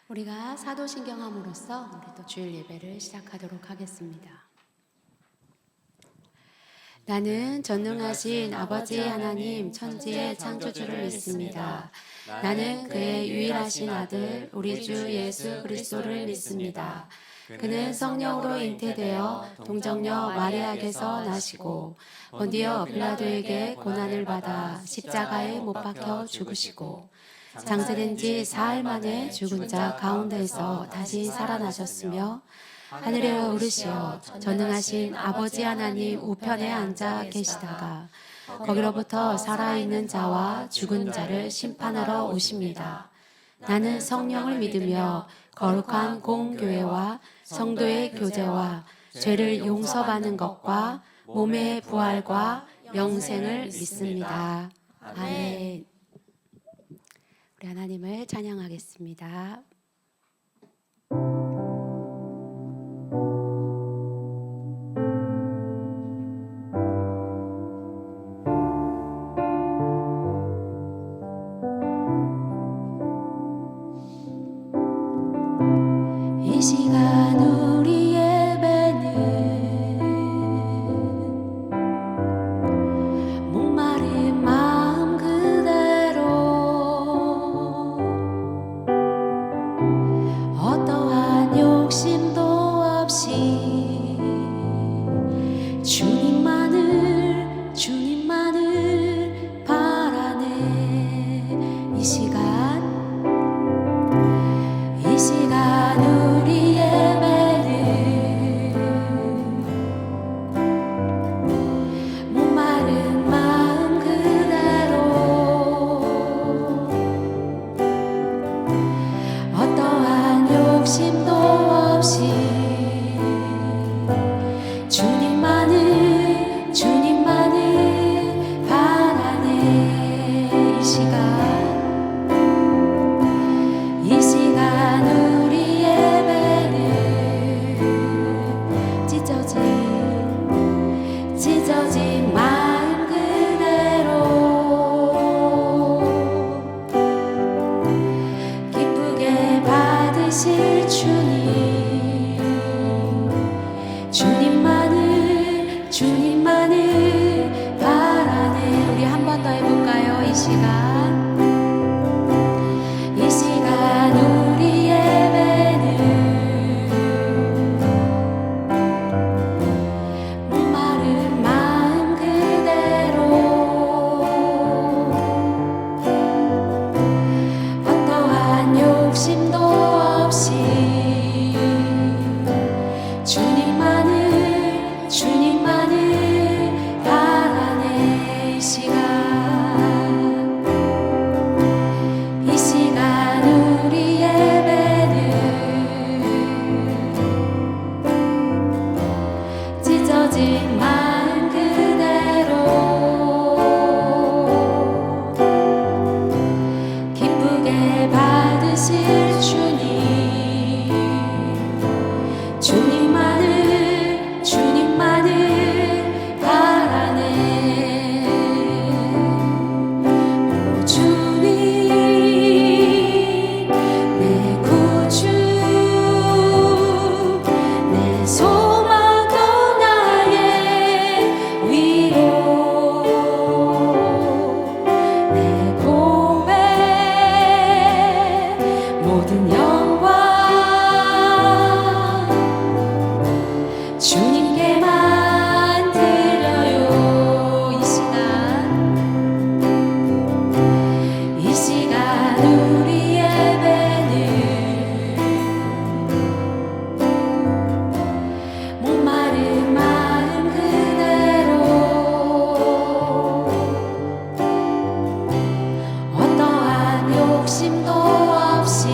우리가 사도신경함으로써 우리 또 주일 예배를 시작하도록 하겠습니다. 나는 전능하신 아버지 하나님 천지의 창조주를 믿습니다. 나는 그의 유일하신 아들 우리 주 예수 그리스도를 믿습니다. 그는 성령으로 잉태되어 동정녀 마리아에게서 나시고 본디오 빌라도에게 고난을 받아 십자가에 못 박혀 죽으시고 장세된 지 사흘 만에 죽은 자 가운데서 다시 살아나셨으며 하늘에 오르시어 전능하신 아버지 하나님 우편에 앉아 계시다가 거기로부터 살아있는 자와 죽은 자를 심판하러 오십니다. 나는 성령을 믿으며 거룩한 공교회와 성도의 교제와 죄를 용서받는 것과 몸의 부활과 영생을 믿습니다. 아멘. 우리 하나님을 찬양하겠습니다. 이 시간 우리 예배는 목마른 마음 그대로 어떠한 욕심도 없이 주님만을 바라네. 이 시간 우리 예배는 목마른 마음 그대로 어떠한 욕심도 없이 주님만을 바라네. 이 시간 우리 예배는 찢어진 마음 그대로 기쁘게 받으실 주님만을 바라네. 우리 한 번 더 해볼까요? 이 시간 우리 예배는 목마른 마음 그대로 어떠한 욕심도 없이 주님만을 바라네. 이 시간 우리 예배는 찢어진 마음 그대로 기쁘게 받으실 주님만을 바라네. 오 주님 내 구주 내 소망 또 나의 위로 내 고백 모든 영광 주님께만 드려요. 이 시간 우리 예배는 목마른 마음 그대로 어떠한 욕심도 없이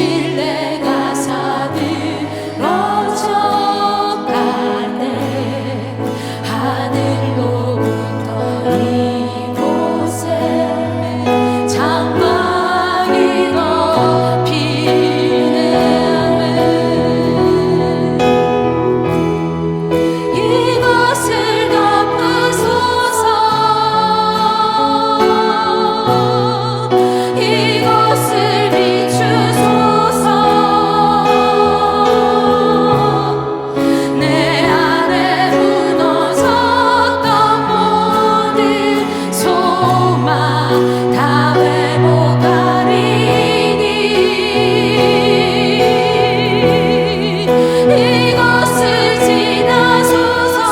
신뢰가 사들어져 갈 때 하늘로부터 이곳에 장막이 덮이네. 이것을 덮으소서. 이것을 비추소서. 내 안에 무너졌던 모든 소망 다 회복하리니. 이것을 지나소서.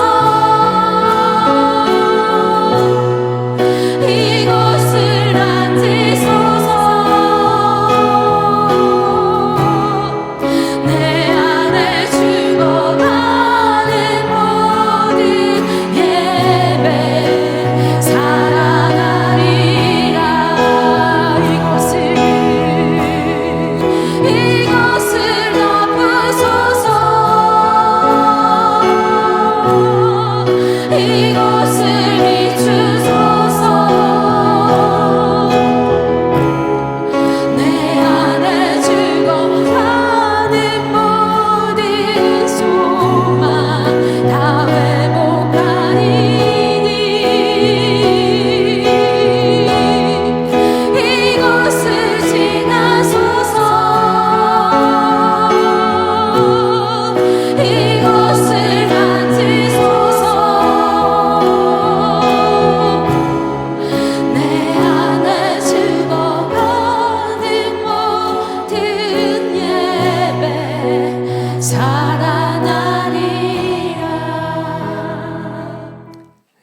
이것을 앉으소서. 내 안에 죽어가는 모든 예배 사랑하리라. 이것을 덮으소서. 이것을 비추소서. 내 안에 죽어가는 모든 소망 다 회복하리니. 이것을 지나소서. 이것을 만지소서. 내 안에 죽어가는 모든 예배 살아나리라.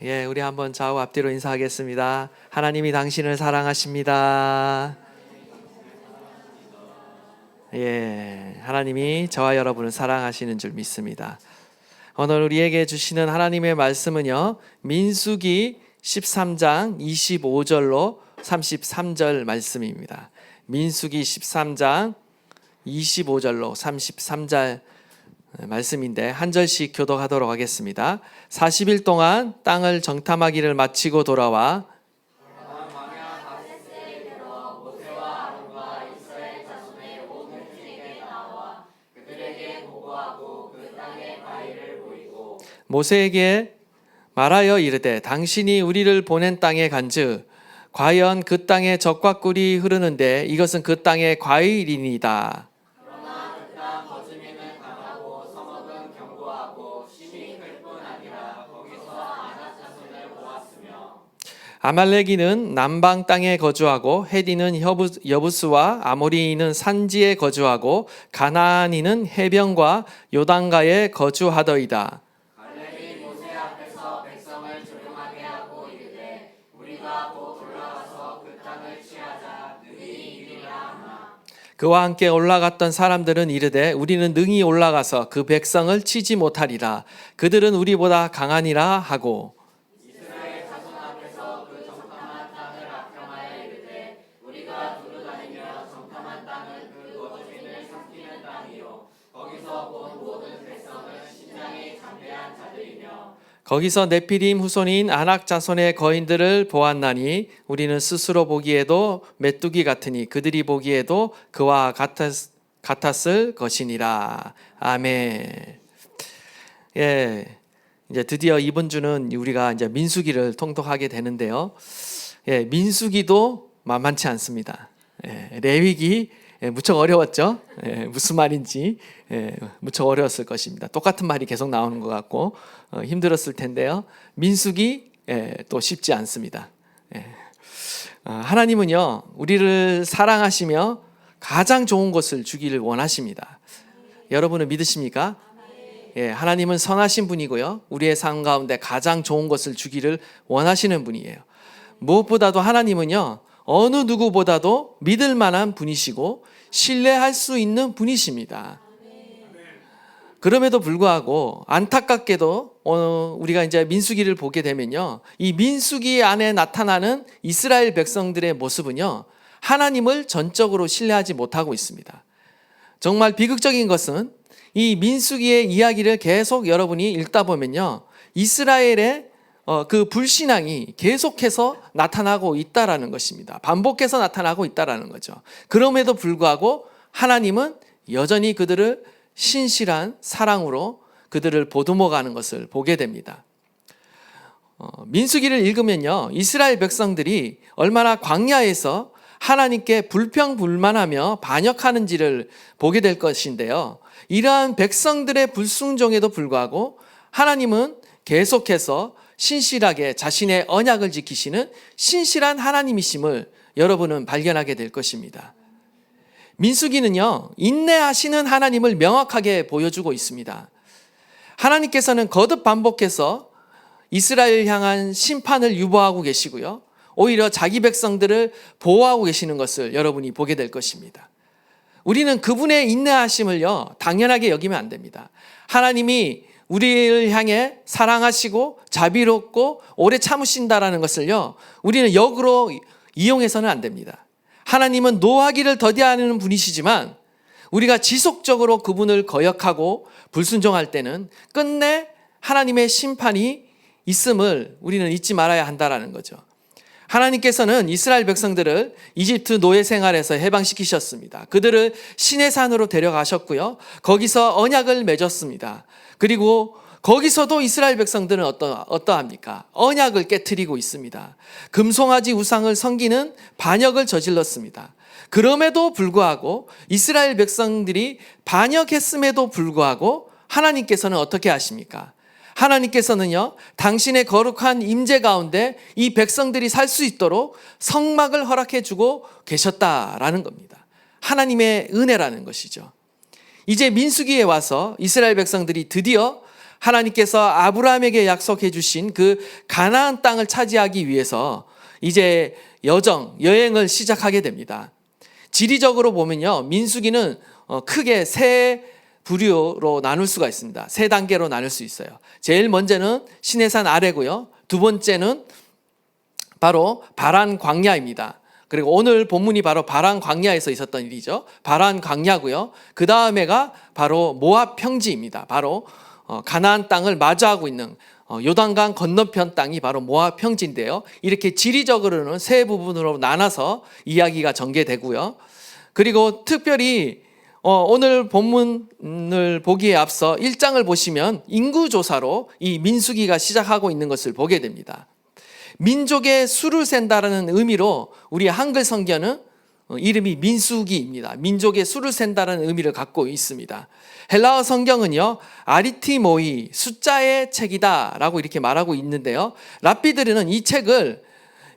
예, 우리 한번 좌우 앞뒤로 인사하겠습니다. 하나님이 당신을 사랑하십니다. 예, 하나님이 저와 여러분을 사랑하시는 줄 믿습니다. 오늘 우리에게 주시는 하나님의 말씀은요, 민수기 13장 25절로 33절 말씀입니다. 민수기 13장 25절로 33절 말씀인데 한 절씩 교독하도록 하겠습니다. 40일 동안 땅을 정탐하기를 마치고 돌아와 모세에게 말하여 이르되 당신이 우리를 보낸 땅에 간즉 과연 그 땅에 젖과 꿀이 흐르는데 이것은 그 땅의 과일이니이다. 아말렉이는 남방 땅에 거주하고 헤디는 여부스와 아모리인은 산지에 거주하고 가나안인은 해변과 요단가에 거주하더이다. 그와 함께 올라갔던 사람들은 이르되 우리는 능히 올라가서 그 백성을 치지 못하리라. 그들은 우리보다 강하니라 하고 거기서 네피림 후손인 아낙 자손의 거인들을 보았나니 우리는 스스로 보기에도 메뚜기 같으니 그들이 보기에도 그와 같았을 것이니라. 아멘. 예, 이제 드디어 이번 주는 우리가 이제 민수기를 통독하게 되는데요. 예, 민수기도 만만치 않습니다. 예, 레위기 무척 어려웠죠. 무슨 말인지 무척 어려웠을 것입니다. 똑같은 말이 계속 나오는 것 같고 힘들었을 텐데요. 민수기 또 쉽지 않습니다. 하나님은요 우리를 사랑하시며 가장 좋은 것을 주기를 원하십니다. 여러분은 믿으십니까? 하나님은 선하신 분이고요. 우리의 삶 가운데 가장 좋은 것을 주기를 원하시는 분이에요. 무엇보다도 하나님은요 어느 누구보다도 믿을 만한 분이시고 신뢰할 수 있는 분이십니다. 그럼에도 불구하고 안타깝게도 우리가 이제 민수기를 보게 되면요, 이 민수기 안에 나타나는 이스라엘 백성들의 모습은요 하나님을 전적으로 신뢰하지 못하고 있습니다. 정말 비극적인 것은 이 민수기의 이야기를 계속 여러분이 읽다 보면요, 이스라엘의 그 불신앙이 계속해서 나타나고 있다라는 것입니다. 반복해서 나타나고 있다라는 거죠. 그럼에도 불구하고 하나님은 여전히 그들을 신실한 사랑으로 그들을 보듬어가는 것을 보게 됩니다. 민수기를 읽으면요, 이스라엘 백성들이 얼마나 광야에서 하나님께 불평불만하며 반역하는지를 보게 될 것인데요, 이러한 백성들의 불순종에도 불구하고 하나님은 계속해서 신실하게 자신의 언약을 지키시는 신실한 하나님이심을 여러분은 발견하게 될 것입니다. 민수기는요, 인내하시는 하나님을 명확하게 보여주고 있습니다. 하나님께서는 거듭 반복해서 이스라엘 향한 심판을 유보하고 계시고요, 오히려 자기 백성들을 보호하고 계시는 것을 여러분이 보게 될 것입니다. 우리는 그분의 인내하심을요, 당연하게 여기면 안 됩니다. 하나님이 우리를 향해 사랑하시고 자비롭고 오래 참으신다라는 것을요, 우리는 역으로 이용해서는 안 됩니다. 하나님은 노하기를 더디하는 분이시지만 우리가 지속적으로 그분을 거역하고 불순종할 때는 끝내 하나님의 심판이 있음을 우리는 잊지 말아야 한다라는 거죠. 하나님께서는 이스라엘 백성들을 이집트 노예 생활에서 해방시키셨습니다. 그들을 시내산으로 데려가셨고요, 거기서 언약을 맺었습니다. 그리고 거기서도 이스라엘 백성들은 어떠합니까? 언약을 깨트리고 있습니다. 금송아지 우상을 섬기는 반역을 저질렀습니다. 그럼에도 불구하고 이스라엘 백성들이 반역했음에도 불구하고 하나님께서는 어떻게 하십니까? 하나님께서는요, 당신의 거룩한 임재 가운데 이 백성들이 살 수 있도록 성막을 허락해 주고 계셨다라는 겁니다. 하나님의 은혜라는 것이죠. 이제 민수기에 와서 이스라엘 백성들이 드디어 하나님께서 아브라함에게 약속해 주신 그 가나안 땅을 차지하기 위해서 이제 여행을 시작하게 됩니다. 지리적으로 보면요, 민수기는 크게 세 부류로 나눌 수가 있습니다. 세 단계로 나눌 수 있어요. 제일 먼저는 시내산 아래고요, 두 번째는 바로 바란 광야입니다. 그리고 오늘 본문이 바로 바란 광야에서 있었던 일이죠. 바란 광야고요, 그 다음에가 바로 모압 평지입니다. 바로 가나안 땅을 마주하고 있는 요단강 건너편 땅이 바로 모압 평지인데요, 이렇게 지리적으로는 세 부분으로 나눠서 이야기가 전개되고요. 그리고 특별히 오늘 본문을 보기에 앞서 1장을 보시면 인구조사로 이 민수기가 시작하고 있는 것을 보게 됩니다. 민족의 수를 센다라는 의미로 우리 한글 성경은 이름이 민수기입니다. 민족의 수를 센다라는 의미를 갖고 있습니다. 헬라어 성경은요, 아리티모이, 숫자의 책이다 라고 이렇게 말하고 있는데요, 랍비들은 이 책을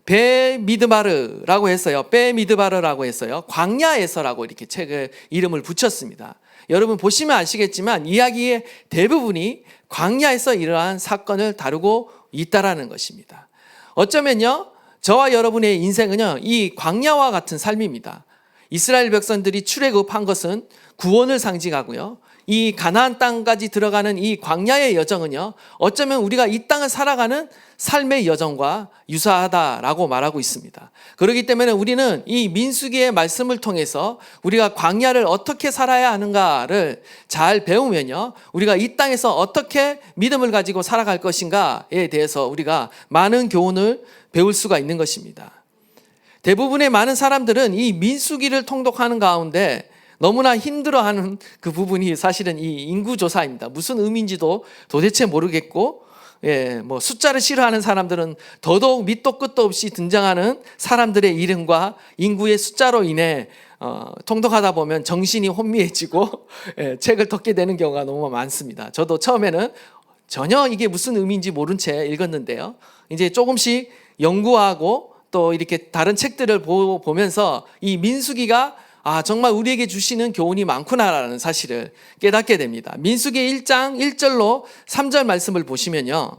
베미드바르라고 했어요. 베미드바르라고 했어요. 광야에서라고 이렇게 책을 이름을 붙였습니다. 여러분 보시면 아시겠지만 이야기의 대부분이 광야에서 일어난 사건을 다루고 있다라는 것입니다. 어쩌면요, 저와 여러분의 인생은요, 이 광야와 같은 삶입니다. 이스라엘 백성들이 출애굽한 것은 구원을 상징하고요, 이 가나안 땅까지 들어가는 이 광야의 여정은요, 어쩌면 우리가 이 땅을 살아가는 삶의 여정과 유사하다라고 말하고 있습니다. 그렇기 때문에 우리는 이 민수기의 말씀을 통해서 우리가 광야를 어떻게 살아야 하는가를 잘 배우면요, 우리가 이 땅에서 어떻게 믿음을 가지고 살아갈 것인가에 대해서 우리가 많은 교훈을 배울 수가 있는 것입니다. 대부분의 많은 사람들은 이 민수기를 통독하는 가운데 너무나 힘들어하는 그 부분이 사실은 이 인구조사입니다. 무슨 의미인지도 도대체 모르겠고, 숫자를 싫어하는 사람들은 더더욱 밑도 끝도 없이 등장하는 사람들의 이름과 인구의 숫자로 인해 통독하다 보면 정신이 혼미해지고 책을 덮게 되는 경우가 너무 많습니다. 저도 처음에는 전혀 이게 무슨 의미인지 모른 채 읽었는데요, 이제 조금씩 연구하고 또 이렇게 다른 책들을 보면서 이 민수기가 정말 우리에게 주시는 교훈이 많구나라는 사실을 깨닫게 됩니다. 민수기 1장 1절로 3절 말씀을 보시면요,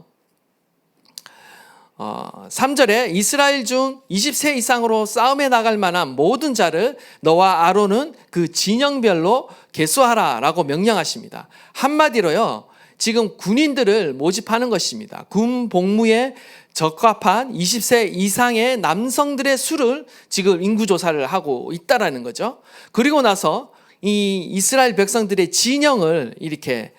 3절에 이스라엘 중 20세 이상으로 싸움에 나갈 만한 모든 자를 너와 아론은 그 진영별로 계수하라 라고 명령하십니다. 한마디로요, 지금 군인들을 모집하는 것입니다. 군 복무에 적합한 20세 이상의 남성들의 수를 지금 인구조사를 하고 있다라는 거죠. 그리고 나서 이 이스라엘 백성들의 진영을 이렇게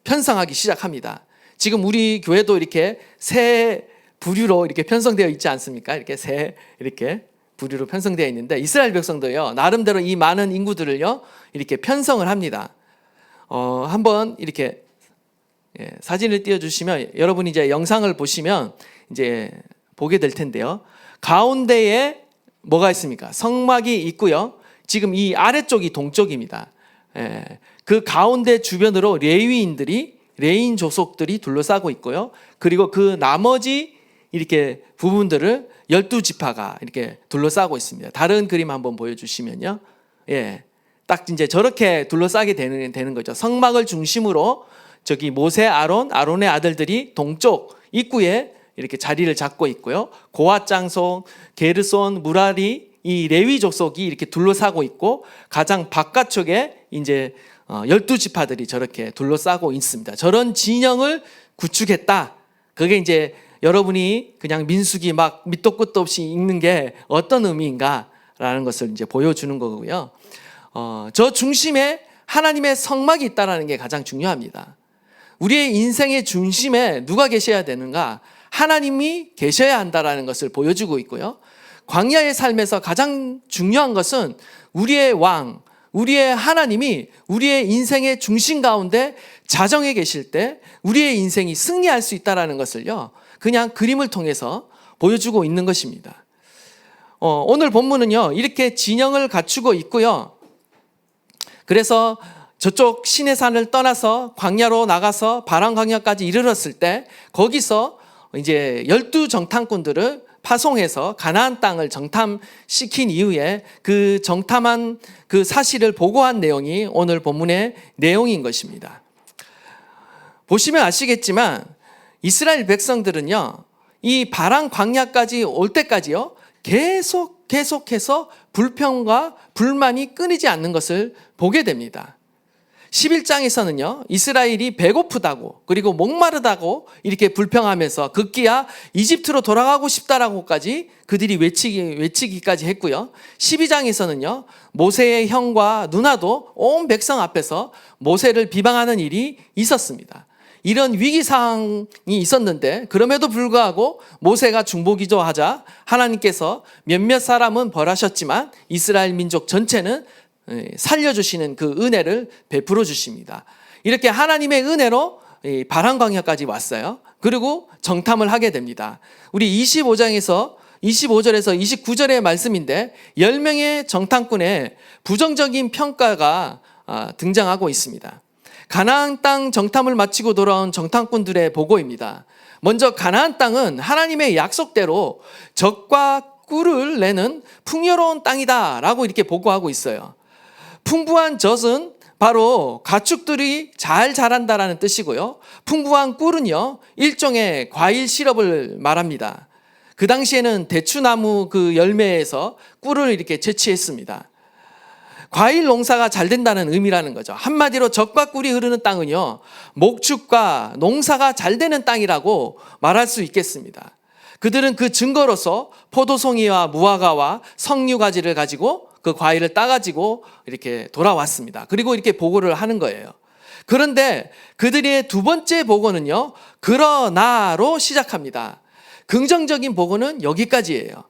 편성하기 시작합니다. 지금 우리 교회도 이렇게 세 부류로 이렇게 편성되어 있지 않습니까? 이렇게 세 이렇게 부류로 편성되어 있는데 이스라엘 백성도요 나름대로 이 많은 인구들을요 이렇게 편성을 합니다. 한번 이렇게 사진을 띄워주시면 여러분이 이제 영상을 보시면 이제 보게 될 텐데요. 가운데에 뭐가 있습니까? 성막이 있고요. 지금 이 아래쪽이 동쪽입니다. 그 가운데 주변으로 레위인 족속들이 둘러싸고 있고요. 그리고 그 나머지 이렇게 부분들을 12지파가 이렇게 둘러싸고 있습니다. 다른 그림 한번 보여주시면요. 딱 이제 저렇게 둘러싸게 되는 거죠. 성막을 중심으로 저기 모세, 아론의 아들들이 동쪽 입구에 이렇게 자리를 잡고 있고요. 고핫 장속, 게르손, 무라리 이 레위 족속이 이렇게 둘러싸고 있고 가장 바깥쪽에 이제 12지파들이 저렇게 둘러싸고 있습니다. 저런 진영을 구축했다. 그게 이제 여러분이 그냥 민수기 막 밑도 끝도 없이 읽는 게 어떤 의미인가라는 것을 이제 보여주는 거고요. 저 중심에 하나님의 성막이 있다라는 게 가장 중요합니다. 우리의 인생의 중심에 누가 계셔야 되는가? 하나님이 계셔야 한다라는 것을 보여주고 있고요. 광야의 삶에서 가장 중요한 것은 우리의 왕, 우리의 하나님이 우리의 인생의 중심 가운데 자정해 계실 때 우리의 인생이 승리할 수 있다라는 것을요. 그냥 그림을 통해서 보여주고 있는 것입니다. 오늘 본문은요. 이렇게 진영을 갖추고 있고요. 그래서 저쪽 시내산을 떠나서 광야로 나가서 바람 광야까지 이르렀을 때 거기서 이제 12정탐꾼들을 파송해서 가나안 땅을 정탐시킨 이후에 그 정탐한 그 사실을 보고한 내용이 오늘 본문의 내용인 것입니다. 보시면 아시겠지만 이스라엘 백성들은요, 이 바람 광야까지 올 때까지요, 계속해서 불평과 불만이 끊이지 않는 것을 보게 됩니다. 11장에서는요, 이스라엘이 배고프다고 그리고 목마르다고 이렇게 불평하면서 급기야 이집트로 돌아가고 싶다라고까지 그들이 외치기까지 했고요. 12장에서는요, 모세의 형과 누나도 온 백성 앞에서 모세를 비방하는 일이 있었습니다. 이런 위기상황이 있었는데 그럼에도 불구하고 모세가 중보기도하자 하나님께서 몇몇 사람은 벌하셨지만 이스라엘 민족 전체는 살려주시는 그 은혜를 베풀어 주십니다. 이렇게 하나님의 은혜로 바람 광야까지 왔어요. 그리고 정탐을 하게 됩니다. 우리 25절에서 29절의 말씀인데 10명의 정탐꾼의 부정적인 평가가 등장하고 있습니다. 가나안 땅 정탐을 마치고 돌아온 정탐꾼들의 보고입니다. 먼저 가나안 땅은 하나님의 약속대로 젖과 꿀을 내는 풍요로운 땅이다라고 이렇게 보고하고 있어요. 풍부한 젖은 바로 가축들이 잘 자란다라는 뜻이고요. 풍부한 꿀은요, 일종의 과일 시럽을 말합니다. 그 당시에는 대추나무 그 열매에서 꿀을 이렇게 채취했습니다. 과일 농사가 잘 된다는 의미라는 거죠. 한마디로 젖과 꿀이 흐르는 땅은요, 목축과 농사가 잘 되는 땅이라고 말할 수 있겠습니다. 그들은 그 증거로서 포도송이와 무화과와 석류가지를 가지고 그 과일을 따가지고 이렇게 돌아왔습니다. 그리고 이렇게 보고를 하는 거예요. 그런데 그들의 두 번째 보고는요, 그러나로 시작합니다. 긍정적인 보고는 여기까지예요.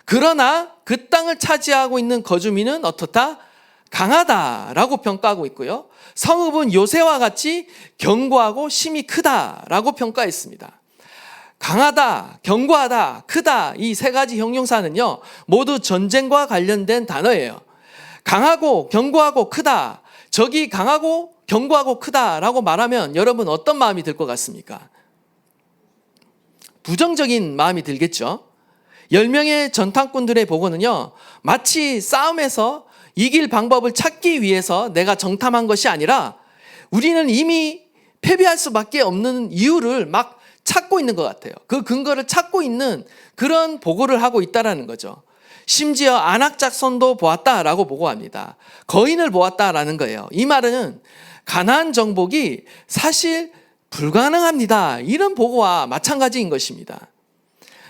그러나 그 땅을 차지하고 있는 거주민은 어떻다? 강하다라고 평가하고 있고요. 성읍은 요새와 같이 견고하고 힘이 크다라고 평가했습니다. 강하다, 견고하다, 크다 이 세 가지 형용사는요 모두 전쟁과 관련된 단어예요. 강하고 견고하고 크다, 적이 강하고 견고하고 크다라고 말하면 여러분 어떤 마음이 들 것 같습니까? 부정적인 마음이 들겠죠. 10명의 전탐꾼들의 보고는요 마치 싸움에서 이길 방법을 찾기 위해서 내가 정탐한 것이 아니라 우리는 이미 패배할 수밖에 없는 이유를 막 찾고 있는 것 같아요. 그 근거를 찾고 있는 그런 보고를 하고 있다는 거죠. 심지어 안악작손도 보았다라고 보고합니다. 거인을 보았다라는 거예요. 이 말은 가나안 정복이 사실 불가능합니다. 이런 보고와 마찬가지인 것입니다.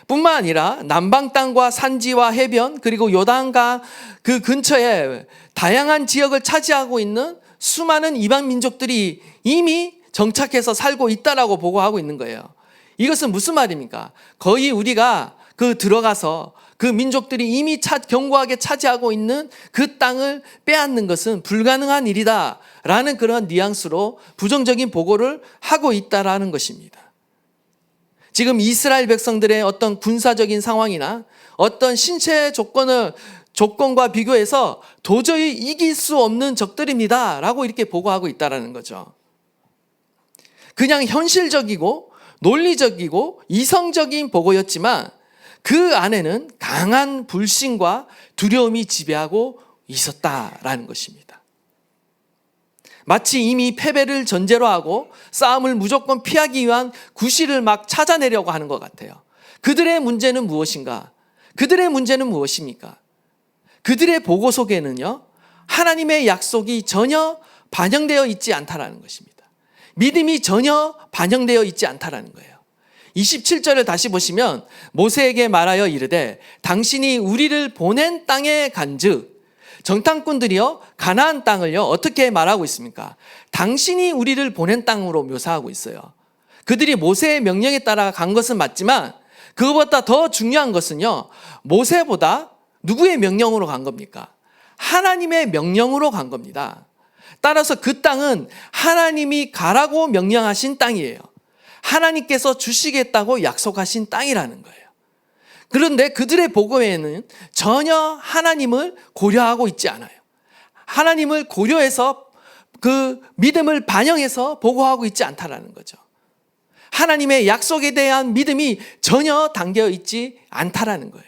뿐만 아니라 남방 땅과 산지와 해변 그리고 요단강 그 근처에 다양한 지역을 차지하고 있는 수많은 이방 민족들이 이미 정착해서 살고 있다라고 보고하고 있는 거예요. 이것은 무슨 말입니까? 거의 우리가 들어가서 그 민족들이 이미 견고하게 차지하고 있는 그 땅을 빼앗는 것은 불가능한 일이다라는 그런 뉘앙스로 부정적인 보고를 하고 있다라는 것입니다. 지금 이스라엘 백성들의 어떤 군사적인 상황이나 어떤 신체 조건과 비교해서 도저히 이길 수 없는 적들입니다 라고 이렇게 보고하고 있다는 거죠. 그냥 현실적이고 논리적이고 이성적인 보고였지만 그 안에는 강한 불신과 두려움이 지배하고 있었다라는 것입니다. 마치 이미 패배를 전제로 하고 싸움을 무조건 피하기 위한 구실을 막 찾아내려고 하는 것 같아요. 그들의 문제는 무엇인가? 그들의 문제는 무엇입니까? 그들의 보고 속에는요, 하나님의 약속이 전혀 반영되어 있지 않다라는 것입니다. 믿음이 전혀 반영되어 있지 않다라는 거예요. 27절을 다시 보시면 모세에게 말하여 이르되 당신이 우리를 보낸 땅에 간즉, 정탐꾼들이요 가나안 땅을요 어떻게 말하고 있습니까? 당신이 우리를 보낸 땅으로 묘사하고 있어요. 그들이 모세의 명령에 따라 간 것은 맞지만 그것보다 더 중요한 것은요, 모세보다 누구의 명령으로 간 겁니까? 하나님의 명령으로 간 겁니다. 따라서 그 땅은 하나님이 가라고 명령하신 땅이에요. 하나님께서 주시겠다고 약속하신 땅이라는 거예요. 그런데 그들의 보고에는 전혀 하나님을 고려하고 있지 않아요. 하나님을 고려해서 그 믿음을 반영해서 보고하고 있지 않다라는 거죠. 하나님의 약속에 대한 믿음이 전혀 담겨 있지 않다라는 거예요.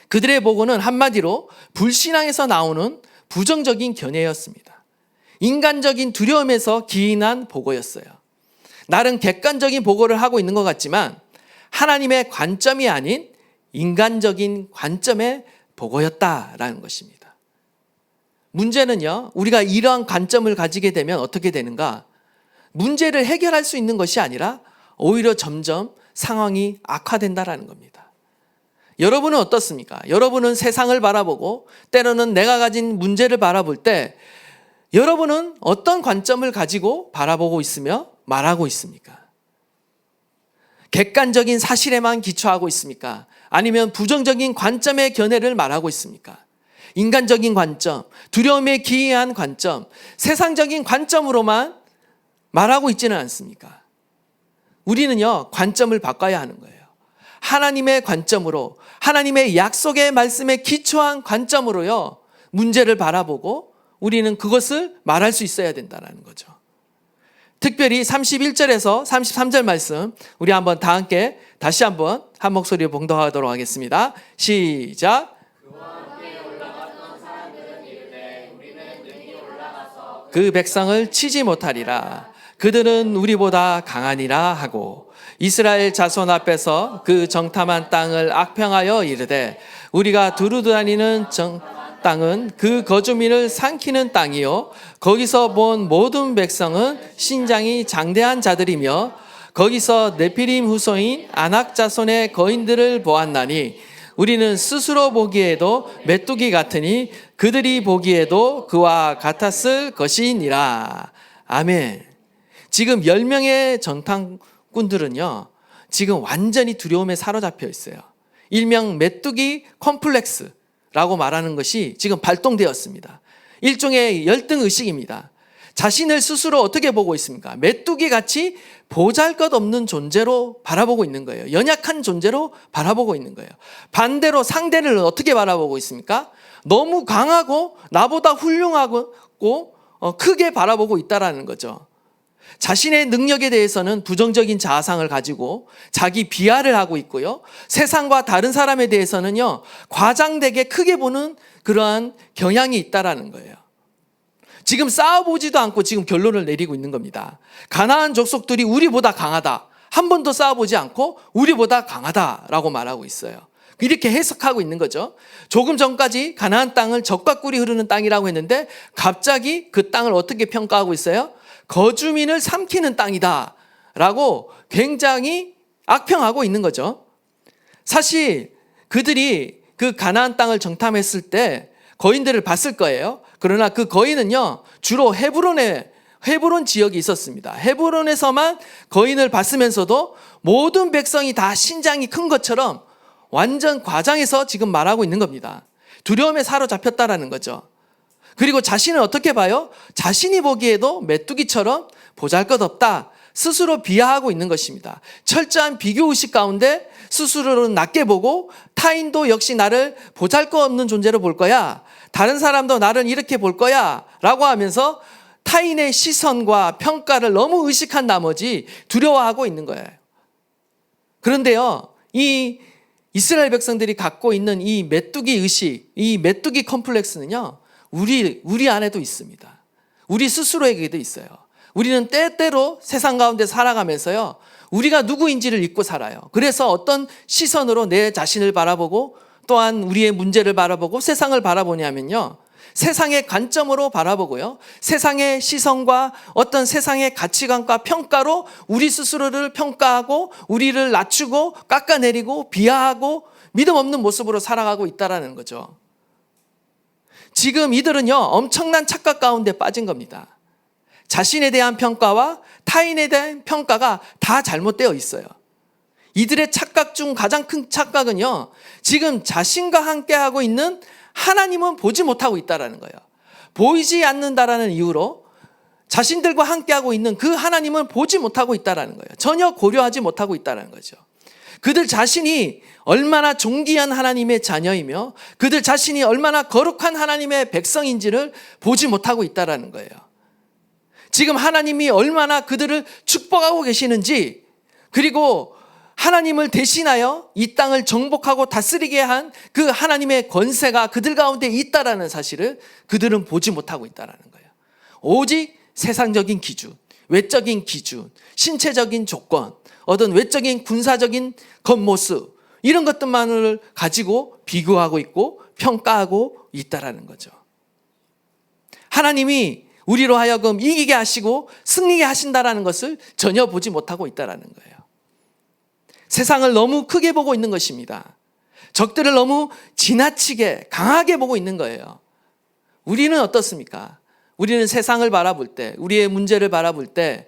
그들의 보고는 한마디로 불신앙에서 나오는 부정적인 견해였습니다. 인간적인 두려움에서 기인한 보고였어요. 나름 객관적인 보고를 하고 있는 것 같지만 하나님의 관점이 아닌 인간적인 관점의 보고였다라는 것입니다. 문제는요, 우리가 이러한 관점을 가지게 되면 어떻게 되는가? 문제를 해결할 수 있는 것이 아니라 오히려 점점 상황이 악화된다라는 겁니다. 여러분은 어떻습니까? 여러분은 세상을 바라보고 때로는 내가 가진 문제를 바라볼 때 여러분은 어떤 관점을 가지고 바라보고 있으며 말하고 있습니까? 객관적인 사실에만 기초하고 있습니까? 아니면 부정적인 관점의 견해를 말하고 있습니까? 인간적인 관점, 두려움에 기이한 관점, 세상적인 관점으로만 말하고 있지는 않습니까? 우리는요, 관점을 바꿔야 하는 거예요. 하나님의 관점으로, 하나님의 약속의 말씀에 기초한 관점으로요, 문제를 바라보고 우리는 그것을 말할 수 있어야 된다는 거죠. 특별히 31절에서 33절 말씀 우리 한번 다 함께 다시 한번 한 목소리로 봉독하도록 하겠습니다. 시작. 그 백성을 치지 못하리라. 그들은 우리보다 강하니라 하고 이스라엘 자손 앞에서 그 정탐한 땅을 악평하여 이르되 우리가 두루 다니는 땅은 그 거주민을 삼키는 땅이요 거기서 본 모든 백성은 신장이 장대한 자들이며 거기서 네피림 후손인 아낙 자손의 거인들을 보았나니 우리는 스스로 보기에도 메뚜기 같으니 그들이 보기에도 그와 같았을 것이니라. 아멘. 지금 10명의 정탐꾼들은요, 지금 완전히 두려움에 사로잡혀 있어요. 일명 메뚜기 컴플렉스 라고 말하는 것이 지금 발동되었습니다. 일종의 열등의식입니다. 자신을 스스로 어떻게 보고 있습니까? 메뚜기 같이 보잘것없는 존재로 바라보고 있는 거예요. 연약한 존재로 바라보고 있는 거예요. 반대로 상대를 어떻게 바라보고 있습니까? 너무 강하고 나보다 훌륭하고 크게 바라보고 있다라는 거죠. 자신의 능력에 대해서는 부정적인 자아상을 가지고 자기 비하를 하고 있고요. 세상과 다른 사람에 대해서는요, 과장되게 크게 보는 그러한 경향이 있다라는 거예요. 지금 싸워보지도 않고 지금 결론을 내리고 있는 겁니다. 가나안 족속들이 우리보다 강하다. 한 번도 싸워보지 않고 우리보다 강하다라고 말하고 있어요. 이렇게 해석하고 있는 거죠. 조금 전까지 가나안 땅을 젖과 꿀이 흐르는 땅이라고 했는데 갑자기 그 땅을 어떻게 평가하고 있어요? 거주민을 삼키는 땅이다 라고 굉장히 악평하고 있는 거죠. 사실 그들이 그 가나안 땅을 정탐했을 때 거인들을 봤을 거예요. 그러나 그 거인은요, 주로 헤브론 지역이 있었습니다. 헤브론에서만 거인을 봤으면서도 모든 백성이 다 신장이 큰 것처럼 완전 과장해서 지금 말하고 있는 겁니다. 두려움에 사로잡혔다라는 거죠. 그리고 자신을 어떻게 봐요? 자신이 보기에도 메뚜기처럼 보잘것없다, 스스로 비하하고 있는 것입니다. 철저한 비교의식 가운데 스스로는 낮게 보고 타인도 역시 나를 보잘것없는 존재로 볼 거야, 다른 사람도 나를 이렇게 볼 거야 라고 하면서 타인의 시선과 평가를 너무 의식한 나머지 두려워하고 있는 거예요. 그런데요, 이 이스라엘 백성들이 갖고 있는 이 메뚜기 의식, 이 메뚜기 컴플렉스는요, 우리 안에도 있습니다. 우리 스스로에게도 있어요. 우리는 때때로 세상 가운데 살아가면서요, 우리가 누구인지를 잊고 살아요. 그래서 어떤 시선으로 내 자신을 바라보고 또한 우리의 문제를 바라보고 세상을 바라보냐면요, 세상의 관점으로 바라보고요, 세상의 시선과 어떤 세상의 가치관과 평가로 우리 스스로를 평가하고 우리를 낮추고 깎아내리고 비하하고 믿음 없는 모습으로 살아가고 있다는 거죠. 지금 이들은요, 엄청난 착각 가운데 빠진 겁니다. 자신에 대한 평가와 타인에 대한 평가가 다 잘못되어 있어요. 이들의 착각 중 가장 큰 착각은요, 지금 자신과 함께 하고 있는 하나님은 보지 못하고 있다는 거예요. 보이지 않는다라는 이유로 자신들과 함께하고 있는 그 하나님은 보지 못하고 있다는 거예요. 전혀 고려하지 못하고 있다는 거죠. 그들 자신이 얼마나 존귀한 하나님의 자녀이며 그들 자신이 얼마나 거룩한 하나님의 백성인지를 보지 못하고 있다는 거예요. 지금 하나님이 얼마나 그들을 축복하고 계시는지, 그리고 하나님을 대신하여 이 땅을 정복하고 다스리게 한 그 하나님의 권세가 그들 가운데 있다라는 사실을 그들은 보지 못하고 있다는 거예요. 오직 세상적인 기준, 외적인 기준, 신체적인 조건, 어떤 외적인 군사적인 겉모습, 이런 것들만을 가지고 비교하고 있고 평가하고 있다라는 거죠. 하나님이 우리로 하여금 이기게 하시고 승리게 하신다라는 것을 전혀 보지 못하고 있다라는 거예요. 세상을 너무 크게 보고 있는 것입니다. 적들을 너무 지나치게 강하게 보고 있는 거예요. 우리는 어떻습니까? 우리는 세상을 바라볼 때, 우리의 문제를 바라볼 때,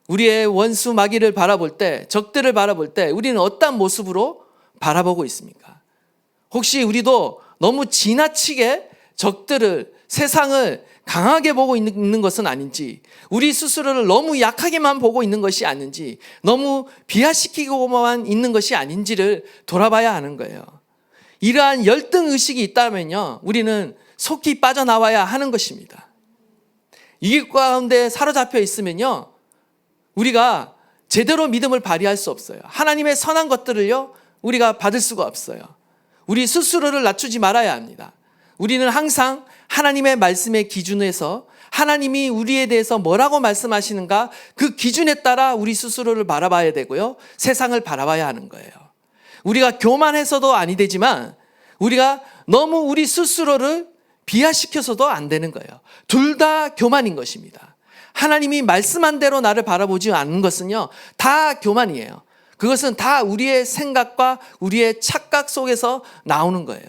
우리의 원수 마귀를 바라볼 때, 적들을 바라볼 때 우리는 어떤 모습으로 바라보고 있습니까? 혹시 우리도 너무 지나치게 적들을, 세상을 강하게 보고 있는 것은 아닌지, 우리 스스로를 너무 약하게만 보고 있는 것이 아닌지, 너무 비하시키고만 있는 것이 아닌지를 돌아봐야 하는 거예요. 이러한 열등의식이 있다면요, 우리는 속히 빠져나와야 하는 것입니다. 이 가운데 사로잡혀 있으면요, 우리가 제대로 믿음을 발휘할 수 없어요. 하나님의 선한 것들을요, 우리가 받을 수가 없어요. 우리 스스로를 낮추지 말아야 합니다. 우리는 항상 하나님의 말씀의 기준에서 하나님이 우리에 대해서 뭐라고 말씀하시는가, 그 기준에 따라 우리 스스로를 바라봐야 되고요, 세상을 바라봐야 하는 거예요. 우리가 교만해서도 아니 되지만 우리가 너무 우리 스스로를 비하시켜서도 안 되는 거예요. 둘 다 교만인 것입니다. 하나님이 말씀한 대로 나를 바라보지 않는 것은요, 다 교만이에요. 그것은 다 우리의 생각과 우리의 착각 속에서 나오는 거예요.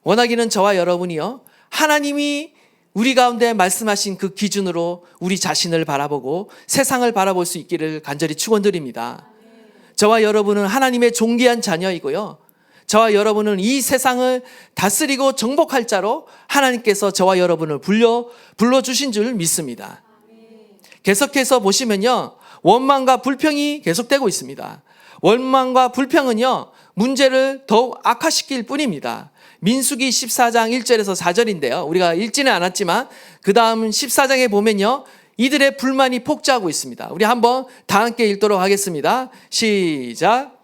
원하기는 저와 여러분이요, 하나님이 우리 가운데 말씀하신 그 기준으로 우리 자신을 바라보고 세상을 바라볼 수 있기를 간절히 축원드립니다. 저와 여러분은 하나님의 존귀한 자녀이고요, 저와 여러분은 이 세상을 다스리고 정복할 자로 하나님께서 저와 여러분을 불러주신 줄 믿습니다. 계속해서 보시면요, 원망과 불평이 계속되고 있습니다. 원망과 불평은요, 문제를 더욱 악화시킬 뿐입니다. 민수기 14장 1절에서 4절인데요. 우리가 읽지는 않았지만 그 다음 14장에 보면요, 이들의 불만이 폭주하고 있습니다. 우리 한번 다 함께 읽도록 하겠습니다. 시작.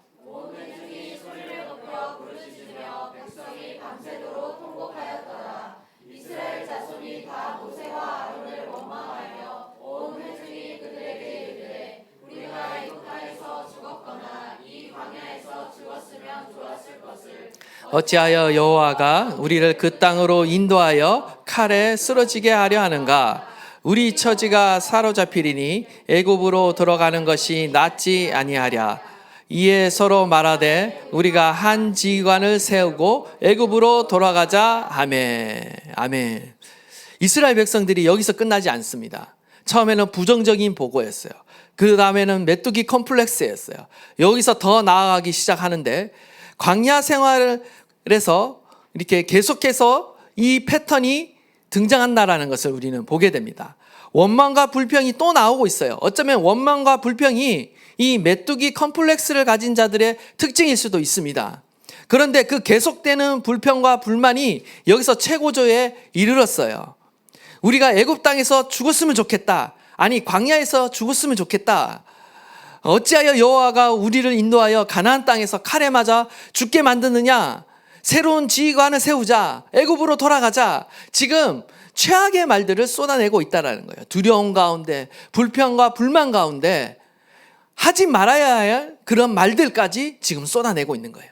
어찌하여 여호와가 우리를 그 땅으로 인도하여 칼에 쓰러지게 하려 하는가? 우리 처지가 사로잡히리니 애굽으로 들어가는 것이 낫지 아니하랴. 이에 서로 말하되 우리가 한 지휘관을 세우고 애굽으로 돌아가자 하매. 아멘. 이스라엘 백성들이 여기서 끝나지 않습니다. 처음에는 부정적인 보고였어요. 그 다음에는 메뚜기 컴플렉스였어요. 여기서 더 나아가기 시작하는데 광야 생활에서 이렇게 계속해서 이 패턴이 등장한다라는 것을 우리는 보게 됩니다. 원망과 불평이 또 나오고 있어요. 어쩌면 원망과 불평이 이 메뚜기 컴플렉스를 가진 자들의 특징일 수도 있습니다. 그런데 그 계속되는 불평과 불만이 여기서 최고조에 이르렀어요. 우리가 애굽 땅에서 죽었으면 좋겠다. 아니 광야에서 죽었으면 좋겠다. 어찌하여 여호와가 우리를 인도하여 가나안 땅에서 칼에 맞아 죽게 만드느냐. 새로운 지휘관을 세우자. 애굽으로 돌아가자. 지금 최악의 말들을 쏟아내고 있다는 거예요. 두려움 가운데, 불평과 불만 가운데 하지 말아야 할 그런 말들까지 지금 쏟아내고 있는 거예요.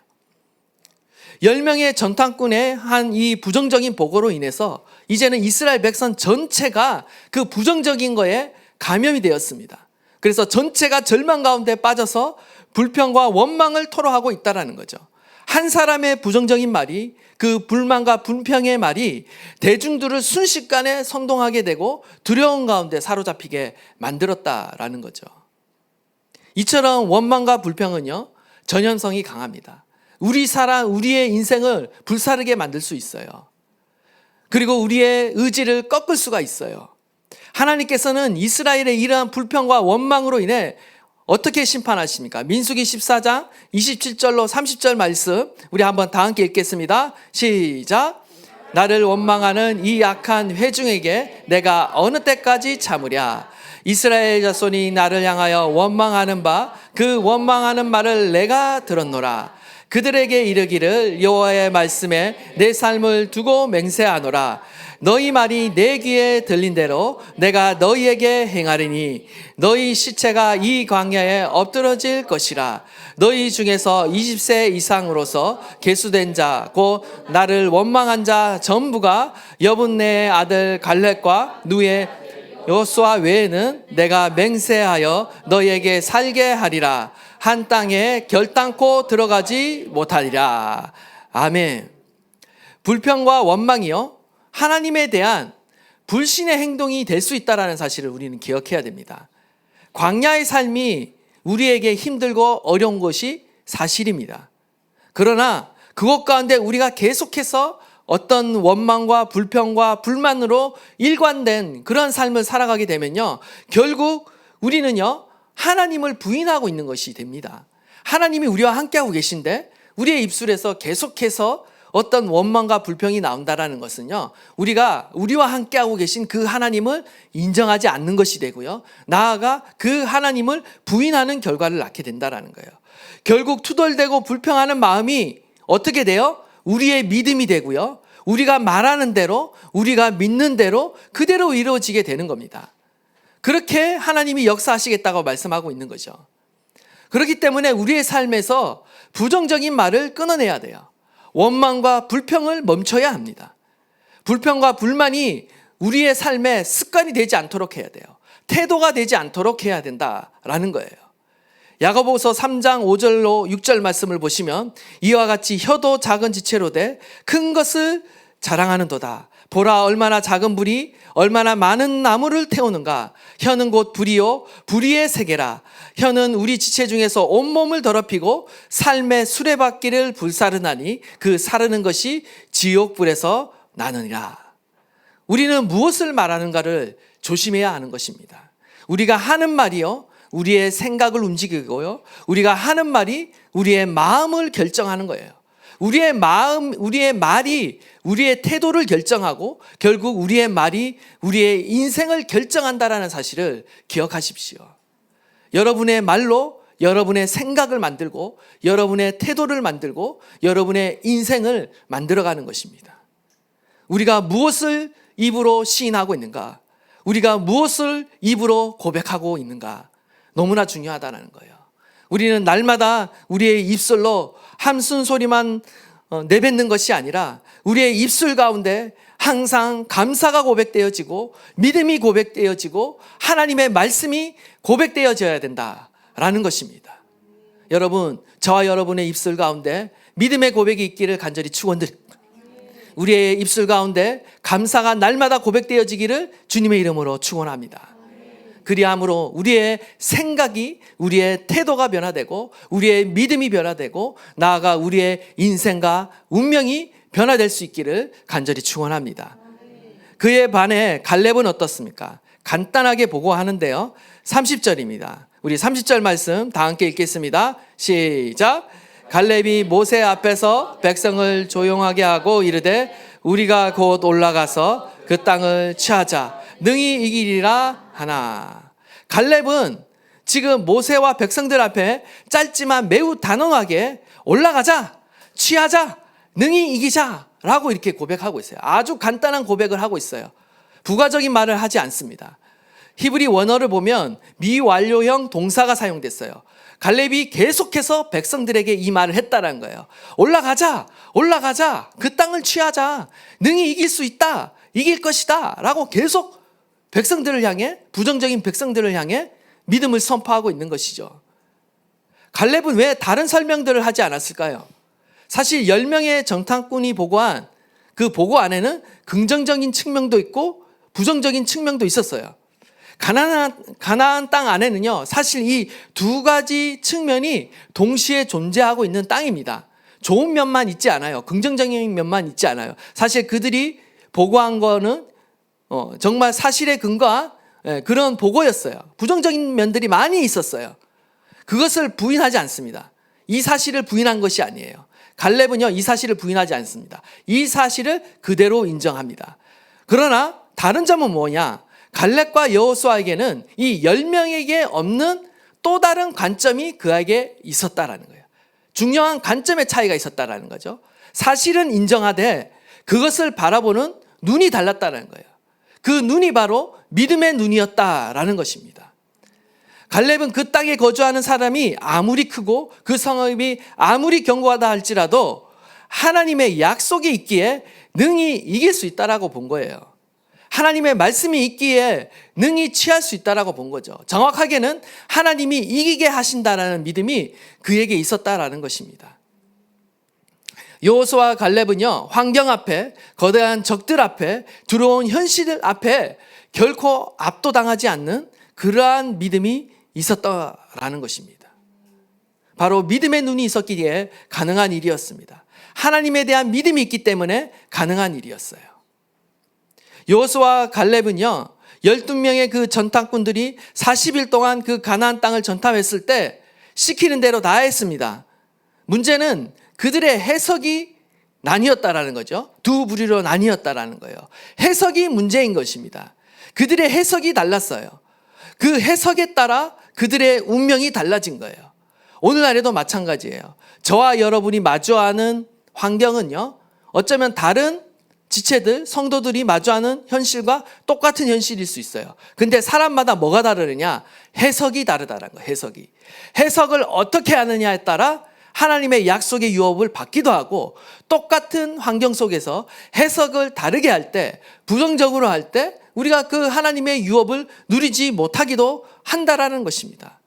10명의 전탄꾼의 한 이 부정적인 보고로 인해서 이제는 이스라엘 백성 전체가 그 부정적인 거에 감염이 되었습니다. 그래서 전체가 절망 가운데 빠져서 불평과 원망을 토로하고 있다는 거죠. 한 사람의 부정적인 말이, 그 불만과 불평의 말이 대중들을 순식간에 선동하게 되고 두려움 가운데 사로잡히게 만들었다라는 거죠. 이처럼 원망과 불평은요, 전염성이 강합니다. 우리의 인생을 불사르게 만들 수 있어요. 그리고 우리의 의지를 꺾을 수가 있어요. 하나님께서는 이스라엘의 이러한 불평과 원망으로 인해 어떻게 심판하십니까? 민수기 14장 27절로 30절 말씀 우리 한번 다 함께 읽겠습니다. 시작. 나를 원망하는 이 악한 회중에게 내가 어느 때까지 참으랴. 이스라엘 자손이 나를 향하여 원망하는 바 그 원망하는 말을 내가 들었노라. 그들에게 이르기를 여호와의 말씀에 내 삶을 두고 맹세하노라. 너희 말이 내 귀에 들린 대로 내가 너희에게 행하리니 너희 시체가 이 광야에 엎드러질 것이라. 너희 중에서 20세 이상으로서 계수된 자 곧 나를 원망한 자 전부가 여분네의 아들 갈렙과 누의 여호수아 외에는 내가 맹세하여 너희에게 살게 하리라. 한 땅에 결단코 들어가지 못하리라. 아멘. 불평과 원망이요, 하나님에 대한 불신의 행동이 될 수 있다는 사실을 우리는 기억해야 됩니다. 광야의 삶이 우리에게 힘들고 어려운 것이 사실입니다. 그러나 그것 가운데 우리가 계속해서 어떤 원망과 불평과 불만으로 일관된 그런 삶을 살아가게 되면요, 결국 우리는요, 하나님을 부인하고 있는 것이 됩니다. 하나님이 우리와 함께하고 계신데 우리의 입술에서 계속해서 어떤 원망과 불평이 나온다라는 것은요, 우리와 함께하고 계신 그 하나님을 인정하지 않는 것이 되고요, 나아가 그 하나님을 부인하는 결과를 낳게 된다라는 거예요. 결국 투덜대고 불평하는 마음이 어떻게 돼요? 우리의 믿음이 되고요, 우리가 말하는 대로, 우리가 믿는 대로 그대로 이루어지게 되는 겁니다. 그렇게 하나님이 역사하시겠다고 말씀하고 있는 거죠. 그렇기 때문에 우리의 삶에서 부정적인 말을 끊어내야 돼요. 원망과 불평을 멈춰야 합니다. 불평과 불만이 우리의 삶의 습관이 되지 않도록 해야 돼요. 태도가 되지 않도록 해야 된다라는 거예요. 야고보서 3장 5절로 6절 말씀을 보시면 이와 같이 혀도 작은 지체로 돼 큰 것을 자랑하는도다. 보라, 얼마나 작은 불이 얼마나 많은 나무를 태우는가. 혀는 곧 불이요 불의의 세계라. 혀는 우리 지체 중에서 온몸을 더럽히고 삶의 수레바퀴를 불사르나니 그 사르는 것이 지옥불에서 나느니라. 우리는 무엇을 말하는가를 조심해야 하는 것입니다. 우리가 하는 말이요, 우리의 생각을 움직이고요, 우리가 하는 말이 우리의 마음을 결정하는 거예요. 우리의 말이 우리의 태도를 결정하고 결국 우리의 말이 우리의 인생을 결정한다라는 사실을 기억하십시오. 여러분의 말로 여러분의 생각을 만들고 여러분의 태도를 만들고 여러분의 인생을 만들어가는 것입니다. 우리가 무엇을 입으로 시인하고 있는가? 우리가 무엇을 입으로 고백하고 있는가? 너무나 중요하다는 거예요. 우리는 날마다 우리의 입술로 함순 소리만 내뱉는 것이 아니라 우리의 입술 가운데 항상 감사가 고백되어지고 믿음이 고백되어지고 하나님의 말씀이 고백되어져야 된다라는 것입니다. 여러분, 저와 여러분의 입술 가운데 믿음의 고백이 있기를 간절히 축원드립니다. 우리의 입술 가운데 감사가 날마다 고백되어지기를 주님의 이름으로 축원합니다. 그리함으로 우리의 생각이, 우리의 태도가 변화되고 우리의 믿음이 변화되고 나아가 우리의 인생과 운명이 변화될 수 있기를 간절히 축원합니다. 그에 반해 갈렙은 어떻습니까? 간단하게 보고하는데요. 30절입니다. 우리 30절 말씀 다 함께 읽겠습니다. 시작. 갈렙이 모세 앞에서 백성을 조용하게 하고 이르되 우리가 곧 올라가서 그 땅을 취하자 능히 이기리라 하나. 갈렙은 지금 모세와 백성들 앞에 짧지만 매우 단호하게 올라가자, 취하자, 능히 이기자 라고 이렇게 고백하고 있어요. 아주 간단한 고백을 하고 있어요. 부가적인 말을 하지 않습니다. 히브리 원어를 보면 미완료형 동사가 사용됐어요. 갈렙이 계속해서 백성들에게 이 말을 했다는 거예요. 올라가자, 올라가자, 그 땅을 취하자, 능히 이길 수 있다, 이길 것이다 라고 계속 백성들을 향해, 부정적인 백성들을 향해 믿음을 선포하고 있는 것이죠. 갈렙은 왜 다른 설명들을 하지 않았을까요? 사실 10명의 정탐꾼이 보고한 그 보고 안에는 긍정적인 측면도 있고 부정적인 측면도 있었어요. 가나안 땅 안에는요, 사실 이 두 가지 측면이 동시에 존재하고 있는 땅입니다. 좋은 면만 있지 않아요. 긍정적인 면만 있지 않아요. 사실 그들이 보고한 거는 정말 사실에 근거한 그런 보고였어요. 부정적인 면들이 많이 있었어요. 그것을 부인하지 않습니다. 이 사실을 부인한 것이 아니에요. 갈렙은요, 이 사실을 부인하지 않습니다. 이 사실을 그대로 인정합니다. 그러나 다른 점은 뭐냐? 갈렙과 여호수아에게는 이 10명에게 없는 또 다른 관점이 그에게 있었다라는 거예요. 중요한 관점의 차이가 있었다라는 거죠. 사실은 인정하되 그것을 바라보는 눈이 달랐다는 거예요. 그 눈이 바로 믿음의 눈이었다라는 것입니다. 갈렙은 그 땅에 거주하는 사람이 아무리 크고 그 성읍이 아무리 견고하다 할지라도 하나님의 약속이 있기에 능히 이길 수 있다라고 본 거예요. 하나님의 말씀이 있기에 능히 취할 수 있다라고 본 거죠. 정확하게는 하나님이 이기게 하신다라는 믿음이 그에게 있었다라는 것입니다. 여호수아와 갈렙은요, 환경 앞에, 거대한 적들 앞에, 들어온 현실 앞에 결코 압도당하지 않는 그러한 믿음이 있었다라는 것입니다. 바로 믿음의 눈이 있었기에 가능한 일이었습니다. 하나님에 대한 믿음이 있기 때문에 가능한 일이었어요. 여호수아와 갈렙은요, 12명의 그 전탐꾼들이 40일 동안 그 가나안 땅을 전탐했을 때 시키는 대로 다 했습니다. 문제는 그들의 해석이 나뉘었다라는 거죠. 두 부류로 나뉘었다라는 거예요. 해석이 문제인 것입니다. 그들의 해석이 달랐어요. 그 해석에 따라 그들의 운명이 달라진 거예요. 오늘날에도 마찬가지예요. 저와 여러분이 마주하는 환경은요, 어쩌면 다른 지체들, 성도들이 마주하는 현실과 똑같은 현실일 수 있어요. 근데 사람마다 뭐가 다르느냐? 해석이 다르다는 거예요. 해석이. 해석을 어떻게 하느냐에 따라 하나님의 약속의 유업을 받기도 하고, 똑같은 환경 속에서 해석을 다르게 할 때, 부정적으로 할 때 우리가 그 하나님의 유업을 누리지 못하기도 한다라는 것입니다.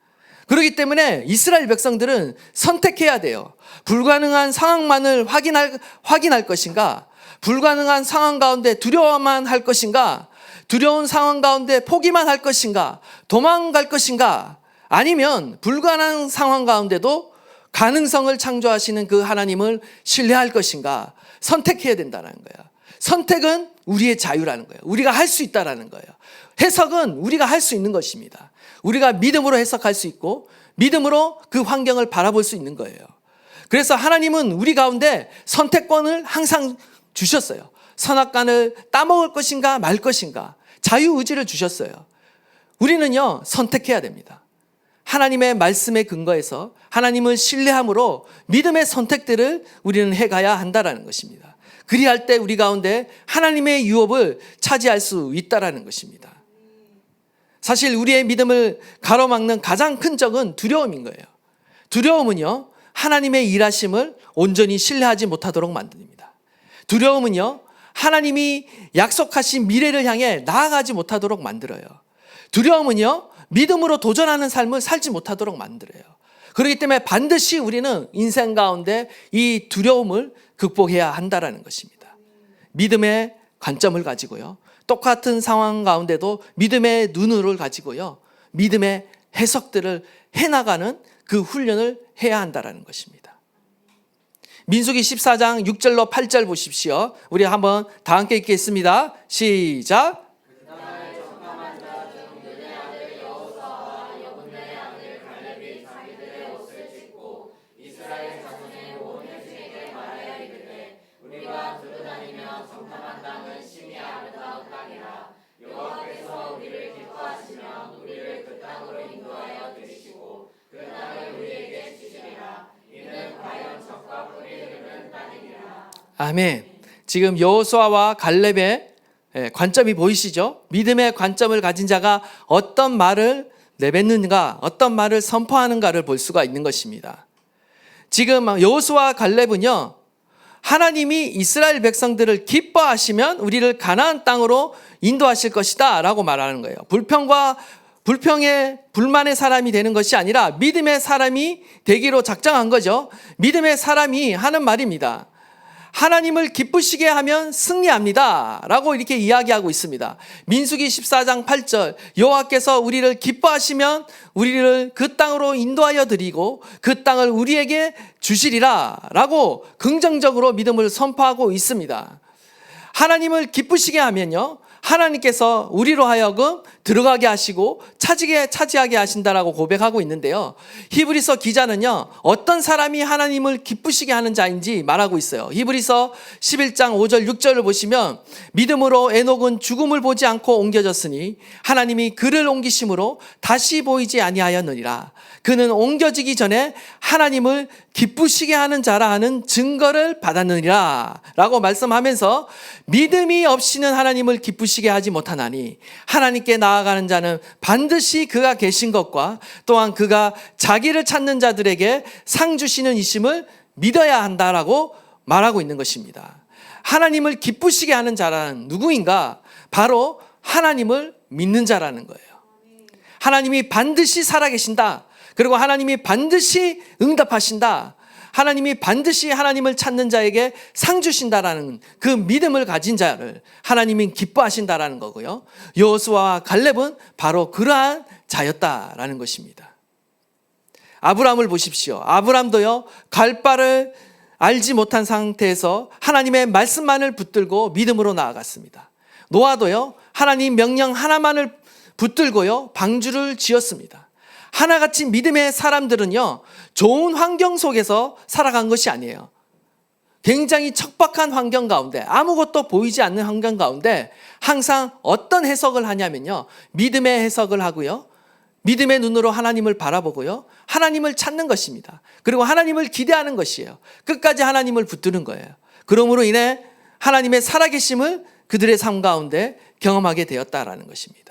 그렇기 때문에 이스라엘 백성들은 선택해야 돼요. 불가능한 상황만을 확인할 것인가? 불가능한 상황 가운데 두려워만 할 것인가? 두려운 상황 가운데 포기만 할 것인가? 도망갈 것인가? 아니면 불가능한 상황 가운데도 가능성을 창조하시는 그 하나님을 신뢰할 것인가? 선택해야 된다는 거예요. 선택은 우리의 자유라는 거예요. 우리가 할 수 있다라는 거예요. 해석은 우리가 할 수 있는 것입니다. 우리가 믿음으로 해석할 수 있고 믿음으로 그 환경을 바라볼 수 있는 거예요. 그래서 하나님은 우리 가운데 선택권을 항상 주셨어요. 선악간을 따먹을 것인가 말 것인가 자유의지를 주셨어요. 우리는요, 선택해야 됩니다. 하나님의 말씀에 근거해서 하나님을 신뢰함으로 믿음의 선택들을 우리는 해가야 한다는 것입니다. 그리할 때 우리 가운데 하나님의 유업을 차지할 수 있다는 것입니다. 사실 우리의 믿음을 가로막는 가장 큰 적은 두려움인 거예요. 두려움은요, 하나님의 일하심을 온전히 신뢰하지 못하도록 만듭니다. 두려움은요, 하나님이 약속하신 미래를 향해 나아가지 못하도록 만들어요. 두려움은요, 믿음으로 도전하는 삶을 살지 못하도록 만들어요. 그렇기 때문에 반드시 우리는 인생 가운데 이 두려움을 극복해야 한다라는 것입니다. 믿음의 관점을 가지고요. 똑같은 상황 가운데도 믿음의 눈을 가지고요. 믿음의 해석들을 해나가는 그 훈련을 해야 한다라는 것입니다. 민수기 14장 6절로 8절 보십시오. 우리 한번 다 함께 읽겠습니다. 시작. 아멘. 지금 여호수아와 갈렙의 관점이 보이시죠? 믿음의 관점을 가진 자가 어떤 말을 내뱉는가, 어떤 말을 선포하는가를 볼 수가 있는 것입니다. 지금 여호수아와 갈렙은요, 하나님이 이스라엘 백성들을 기뻐하시면 우리를 가나안 땅으로 인도하실 것이다 라고 말하는 거예요. 불만의 사람이 되는 것이 아니라 믿음의 사람이 되기로 작정한 거죠. 믿음의 사람이 하는 말입니다. 하나님을 기쁘시게 하면 승리합니다 라고 이렇게 이야기하고 있습니다. 민수기 14장 8절 여호와께서 우리를 기뻐하시면 우리를 그 땅으로 인도하여 드리고 그 땅을 우리에게 주시리라 라고 긍정적으로 믿음을 선포하고 있습니다. 하나님을 기쁘시게 하면요, 하나님께서 우리로 하여금 들어가게 하시고 차지하게 하신다라고 고백하고 있는데요. 히브리서 기자는요, 어떤 사람이 하나님을 기쁘시게 하는 자인지 말하고 있어요. 히브리서 11장 5절 6절을 보시면 믿음으로 에녹은 죽음을 보지 않고 옮겨졌으니 하나님이 그를 옮기심으로 다시 보이지 아니하였느니라. 그는 옮겨지기 전에 하나님을 기쁘시게 하는 자라 하는 증거를 받았느니라 라고 말씀하면서 믿음이 없이는 하나님을 기쁘시게 하지 못하나니 하나님께 나아가는 자는 반드시 그가 계신 것과 또한 그가 자기를 찾는 자들에게 상 주시는 이심을 믿어야 한다라고 말하고 있는 것입니다. 하나님을 기쁘시게 하는 자라는 누구인가? 바로 하나님을 믿는 자라는 거예요. 하나님이 반드시 살아계신다. 그리고 하나님이 반드시 응답하신다. 하나님이 반드시 하나님을 찾는 자에게 상 주신다라는 그 믿음을 가진 자를 하나님이 기뻐하신다라는 거고요. 여호수아와 갈렙은 바로 그러한 자였다라는 것입니다. 아브라함을 보십시오. 아브라함도요, 갈 바를 알지 못한 상태에서 하나님의 말씀만을 붙들고 믿음으로 나아갔습니다. 노아도요, 하나님 명령 하나만을 붙들고요, 방주를 지었습니다. 하나같이 믿음의 사람들은요, 좋은 환경 속에서 살아간 것이 아니에요. 굉장히 척박한 환경 가운데, 아무것도 보이지 않는 환경 가운데 항상 어떤 해석을 하냐면요, 믿음의 해석을 하고요, 믿음의 눈으로 하나님을 바라보고요, 하나님을 찾는 것입니다. 그리고 하나님을 기대하는 것이에요. 끝까지 하나님을 붙드는 거예요. 그러므로 인해 하나님의 살아계심을 그들의 삶 가운데 경험하게 되었다라는 것입니다.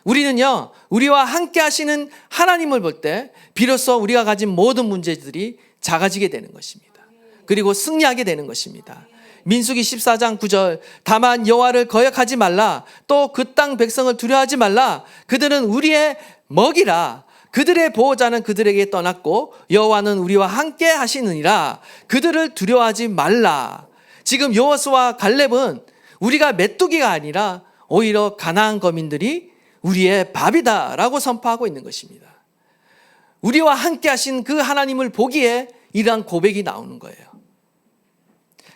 우리는요, 우리와 함께 하시는 하나님을 볼 때 비로소 우리가 가진 모든 문제들이 작아지게 되는 것입니다. 그리고 승리하게 되는 것입니다. 민수기 14장 9절 다만 여호와를 거역하지 말라, 또 그 땅 백성을 두려워하지 말라. 그들은 우리의 먹이라. 그들의 보호자는 그들에게 떠났고 여호와는 우리와 함께 하시느니라. 그들을 두려워하지 말라. 지금 여호수아와 갈렙은 우리가 메뚜기가 아니라 오히려 가나안 거민들이 우리의 밥이다라고 선포하고 있는 것입니다. 우리와 함께 하신 그 하나님을 보기에 이러한 고백이 나오는 거예요.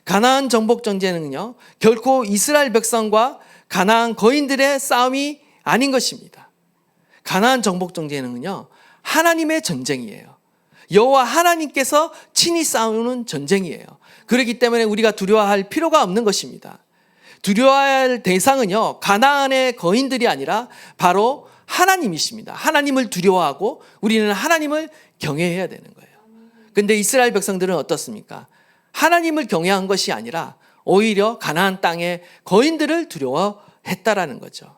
가나안 정복 전쟁은요, 결코 이스라엘 백성과 가나안 거인들의 싸움이 아닌 것입니다. 가나안 정복 전쟁은요, 하나님의 전쟁이에요. 여호와 하나님께서 친히 싸우는 전쟁이에요. 그렇기 때문에 우리가 두려워할 필요가 없는 것입니다. 두려워할 대상은요, 가나안의 거인들이 아니라 바로 하나님이십니다. 하나님을 두려워하고 우리는 하나님을 경외해야 되는 거예요. 근데 이스라엘 백성들은 어떻습니까? 하나님을 경외한 것이 아니라 오히려 가나안 땅의 거인들을 두려워했다라는 거죠.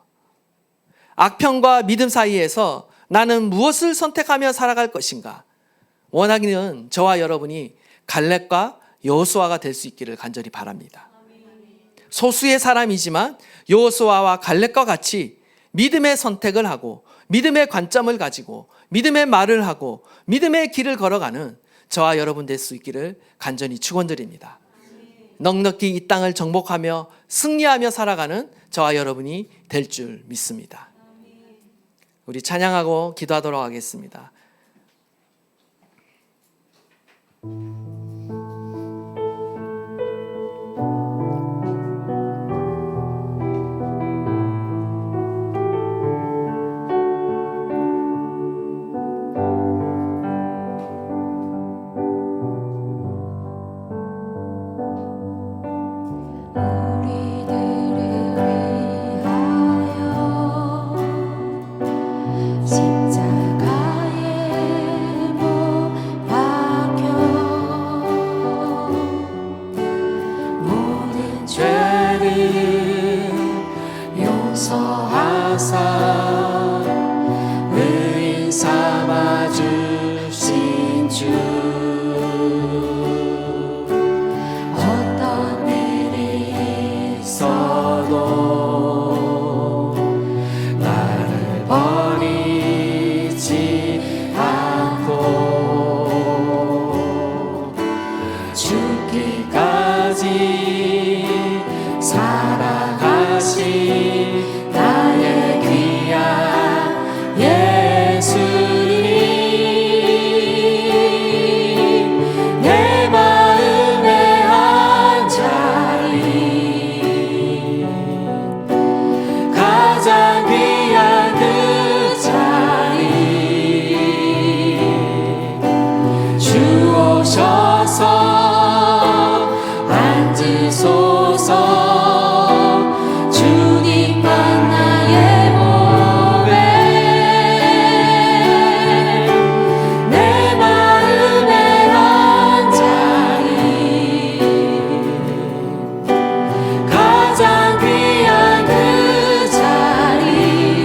악평과 믿음 사이에서 나는 무엇을 선택하며 살아갈 것인가? 원하기는 저와 여러분이 갈렙과 여호수아가 될 수 있기를 간절히 바랍니다. 소수의 사람이지만 여호수아와 갈렙과 같이 믿음의 선택을 하고 믿음의 관점을 가지고 믿음의 말을 하고 믿음의 길을 걸어가는 저와 여러분 될 수 있기를 간절히 축원드립니다. 넉넉히 이 땅을 정복하며 승리하며 살아가는 저와 여러분이 될 줄 믿습니다. 우리 찬양하고 기도하도록 하겠습니다. 의인 삼아 주신 주 어떤 일이 있어도 나를 버리지 않고 죽기까지 살아가신 나의 귀한 예수님 내 마음에 한 자리 가장 귀한 그 자리 주 오셔서 앉으소서 주님만 나의 몸에 내 마음에 한 자리 가장 귀한 그 자리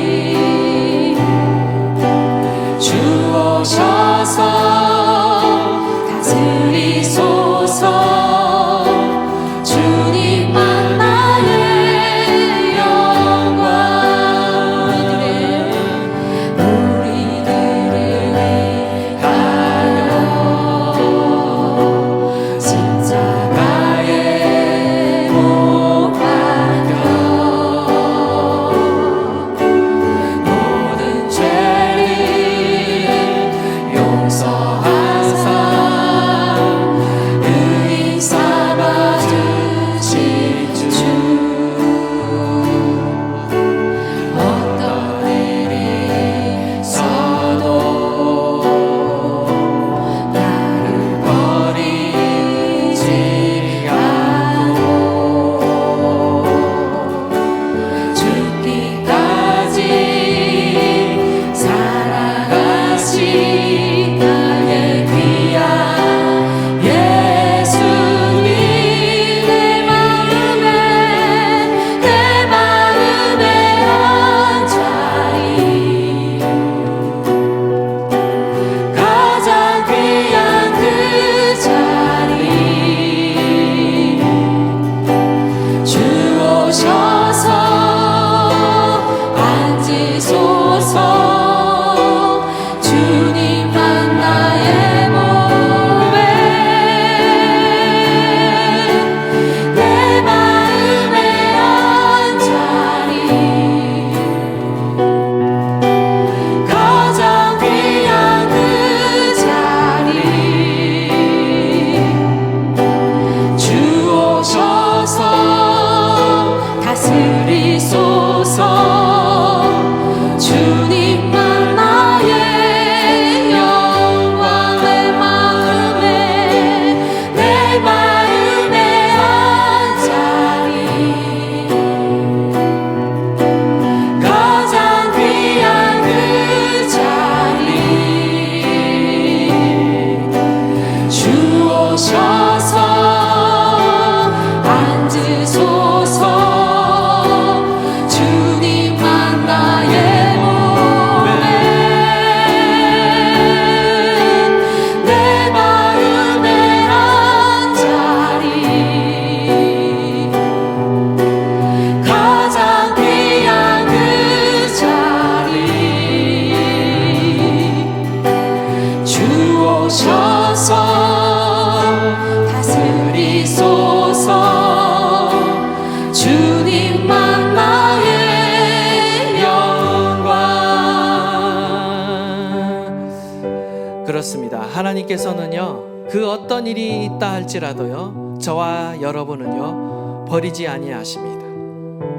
그렇습니다. 하나님께서는요, 그 어떤 일이 있다 할지라도요, 저와 여러분은요, 버리지 아니하십니다.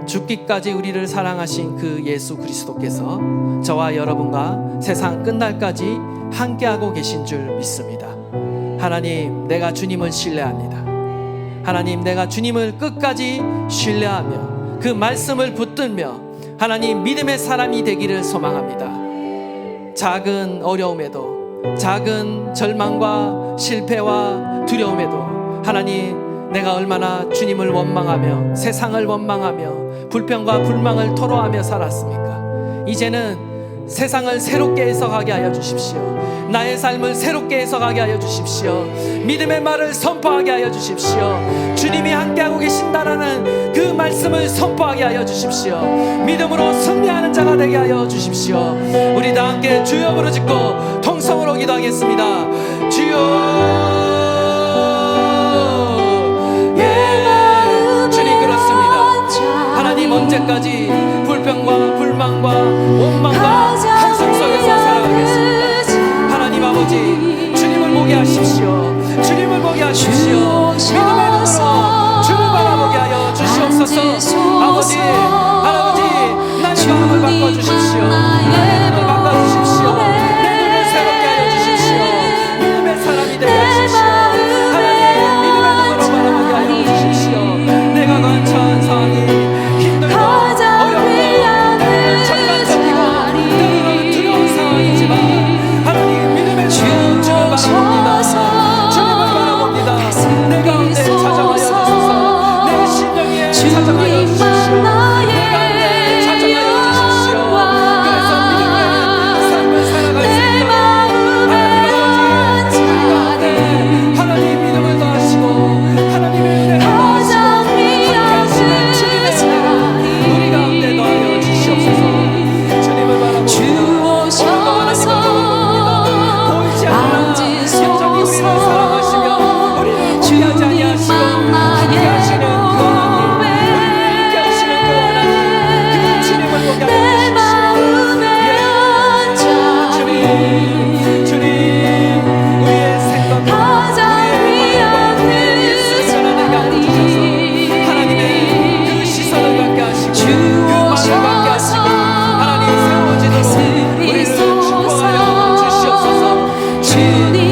죽기까지 우리를 사랑하신 그 예수 그리스도께서 저와 여러분과 세상 끝날까지 함께하고 계신 줄 믿습니다. 하나님, 내가 주님을 신뢰합니다. 하나님, 내가 주님을 끝까지 신뢰하며 그 말씀을 붙들며 하나님 믿음의 사람이 되기를 소망합니다. 작은 어려움에도, 작은 절망과 실패와 두려움에도 하나님, 내가 얼마나 주님을 원망하며 세상을 원망하며 불평과 불망을 토로하며 살았습니까? 이제는 세상을 새롭게 해석하게 하여 주십시오. 나의 삶을 새롭게 해석하게 하여 주십시오. 믿음의 말을 선포하게 하여 주십시오. 주님이 함께하고 계신다라는 그 말씀을 선포하게 하여 주십시오. 믿음으로 승리하는 자가 되게 하여 주십시오. 우리 다 함께 주여 부르짖고 통성으로 기도하겠습니다. 주여. 언제까지 불평과 불만과 원망과 항상 속에서 살아가겠습니까? 하나님 아버지, 주님을 보게 하십시오. 주님을 보게 하십시오. 믿음의 눈으로 주를 바라보게 하여 주시옵소서. 아버지, 할아버지, 나의 마음을 바꿔주십시오. 나의 눈을 바꿔주십시오. 내 눈을 새롭게 하여 주십시오. 믿음의 사람이 되게 하십시오. 하나님, 믿음의 눈으로 바라보게 하여 주십시오. 내가 거친 상황이 주님